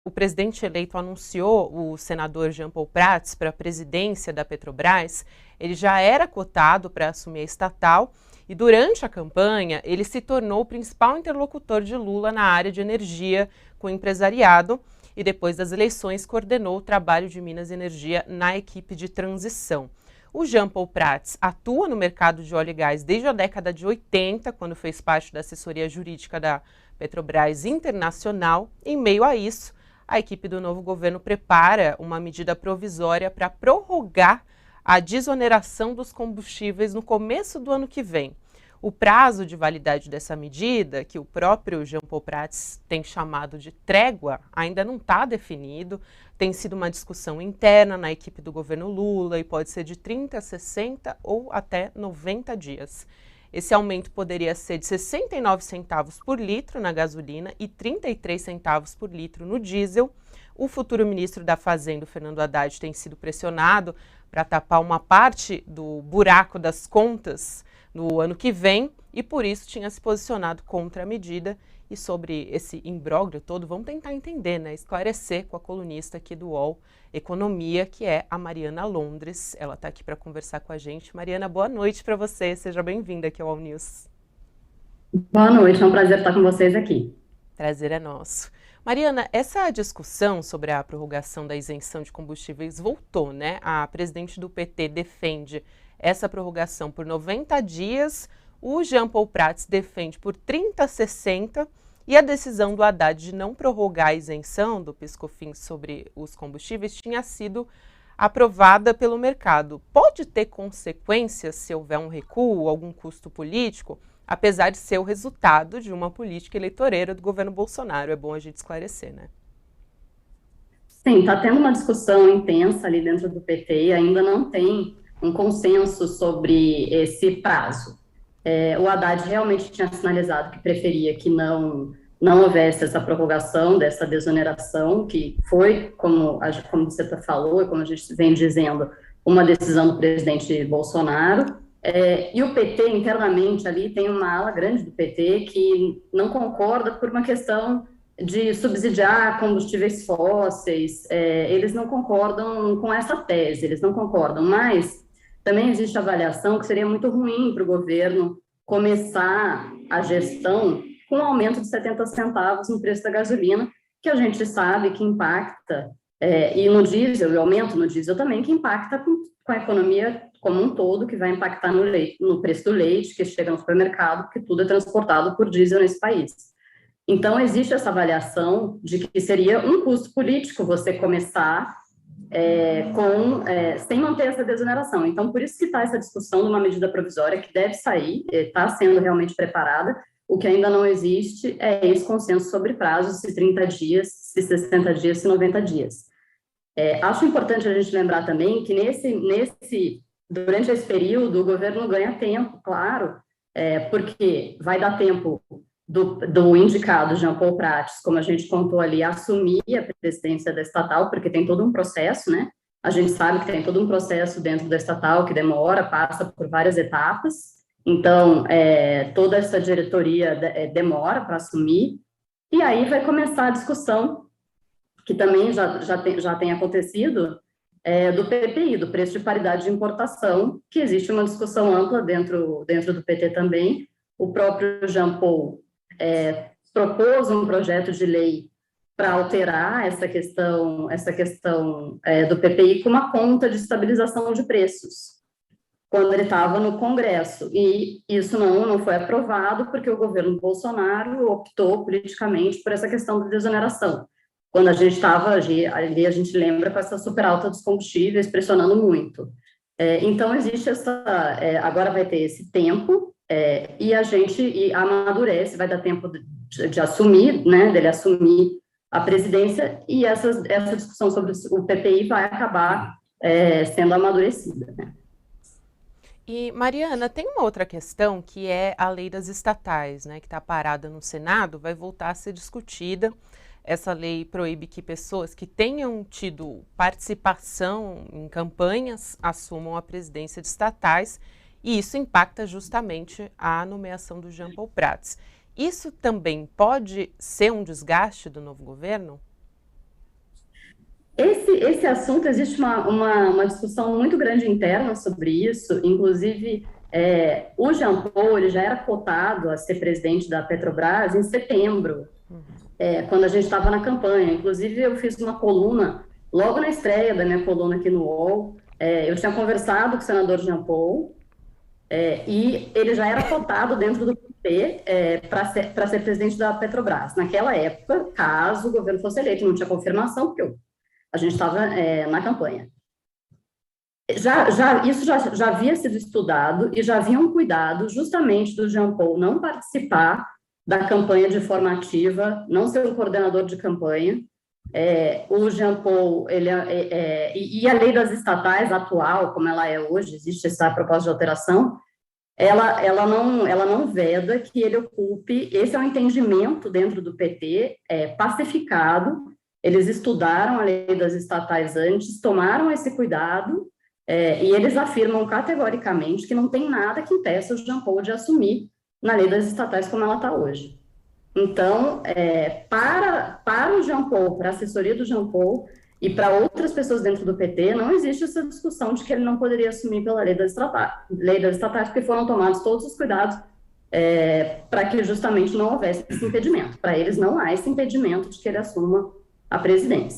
o presidente eleito anunciou o senador Jean Paul Prats para a presidência da Petrobras, ele já era cotado para assumir a estatal e durante a campanha ele se tornou o principal interlocutor de Lula na área de energia com o empresariado e depois das eleições coordenou o trabalho de Minas e Energia na equipe de transição. O Jean Paul Prats atua no mercado de óleo e gás desde a década de 80, quando fez parte da assessoria jurídica da Petrobras Internacional. Em meio a isso, a equipe do novo governo prepara uma medida provisória para prorrogar a desoneração dos combustíveis no começo do ano que vem. O prazo de validade dessa medida, que o próprio Jean Paul Prats tem chamado de trégua, ainda não está definido. Tem sido uma discussão interna na equipe do governo Lula e pode ser de 30, 60 ou até 90 dias. Esse aumento poderia ser de 69 centavos por litro na gasolina e 33 centavos por litro no diesel. O futuro ministro da Fazenda, Fernando Haddad, tem sido pressionado para tapar uma parte do buraco das contas no ano que vem e por isso tinha se posicionado contra a medida. E sobre esse imbróglio todo, vamos tentar entender, né? Esclarecer com a colunista aqui do UOL Economia, que é a Mariana Londres. Ela está aqui para conversar com a gente. Mariana, boa noite para você. Seja bem-vinda aqui ao UOL News. Boa noite, é um prazer estar com vocês aqui. Prazer é nosso. Mariana, essa discussão sobre a prorrogação da isenção de combustíveis voltou, né? A presidente do PT defende essa prorrogação por 90 dias, o Jean Paul Prats defende por 30, 60 e a decisão do Haddad de não prorrogar a isenção do PIS/COFINS sobre os combustíveis tinha sido aprovada pelo mercado. Pode ter consequências se houver um recuo, algum custo político, apesar de ser o resultado de uma política eleitoreira do governo Bolsonaro. É bom a gente esclarecer, né? Sim, está tendo uma discussão intensa ali dentro do PT, ainda não tem um consenso sobre esse prazo. O Haddad realmente tinha sinalizado que preferia que não houvesse essa prorrogação dessa desoneração, que foi, como você falou, e como a gente vem dizendo, uma decisão do presidente Bolsonaro. E o PT, internamente, ali tem uma ala grande do PT que não concorda por uma questão de subsidiar combustíveis fósseis. Eles não concordam com essa tese, eles não concordam, mas também existe a avaliação que seria muito ruim para o governo começar a gestão com um aumento de 70 centavos no preço da gasolina, que a gente sabe que impacta, e no diesel, e aumento no diesel também, que impacta com a economia como um todo, que vai impactar no preço do leite, que chega no supermercado, porque tudo é transportado por diesel nesse país. Então, existe essa avaliação de que seria um custo político você começar sem manter essa desoneração. Então, por isso que está essa discussão de uma medida provisória que deve sair, está sendo realmente preparada. O que ainda não existe é esse consenso sobre prazos, se 30 dias, se 60 dias, se 90 dias. Acho importante a gente lembrar também que durante esse período o governo ganha tempo, claro, porque vai dar tempo do indicado Jean Paul Prats, como a gente contou ali, assumir a presidência da estatal, porque tem todo um processo, né? A gente sabe que tem todo um processo dentro da estatal que demora, passa por várias etapas. Então, toda essa diretoria demora para assumir. E aí vai começar a discussão, que também já tem acontecido, do PPI, do preço de paridade de importação, que existe uma discussão ampla dentro do PT também. O próprio Jean Paul propôs um projeto de lei para alterar essa questão do PPI com uma conta de estabilização de preços, quando ele estava no Congresso, e isso não foi aprovado porque o governo Bolsonaro optou politicamente por essa questão da desoneração. Quando a gente estava ali, a gente lembra com essa super alta dos combustíveis pressionando muito. Então, existe agora vai ter esse tempo, e a gente amadurece, vai dar tempo de assumir, né, dele assumir a presidência, e essa discussão sobre o PPI vai acabar sendo amadurecida, né? E, Mariana, tem uma outra questão que é a lei das estatais, né, que está parada no Senado, vai voltar a ser discutida. Essa lei proíbe que pessoas que tenham tido participação em campanhas assumam a presidência de estatais, e isso impacta justamente a nomeação do Jean Paul Prats. Isso também pode ser um desgaste do novo governo? Esse assunto, existe uma discussão muito grande interna sobre isso, inclusive o Jean Paul ele já era cotado a ser presidente da Petrobras em setembro, quando a gente estava na campanha. Inclusive, eu fiz uma coluna, logo na estreia da minha coluna aqui no UOL, eu tinha conversado com o senador Jean Paul, e ele já era cotado dentro do PT para ser presidente da Petrobras. Naquela época, caso o governo fosse eleito, não tinha confirmação, porque a gente estava na campanha. Isso já havia sido estudado e já havia um cuidado justamente do Jean Paul não participar da campanha de forma ativa, não ser um coordenador de campanha. O Jean Paul, e a lei das estatais atual, como ela é hoje, existe essa proposta de alteração, ela não veda que ele ocupe, esse é um entendimento dentro do PT, pacificado. Eles estudaram a lei das estatais antes, tomaram esse cuidado, e eles afirmam categoricamente que não tem nada que impeça o Jean Paul de assumir na lei das estatais como ela está hoje. Então, para o Jean Paul, para a assessoria do Jean Paul e para outras pessoas dentro do PT, não existe essa discussão de que ele não poderia assumir pela lei das estatais, porque foram tomados todos os cuidados para que justamente não houvesse esse impedimento. Para eles não há esse impedimento de que ele assuma a presidência.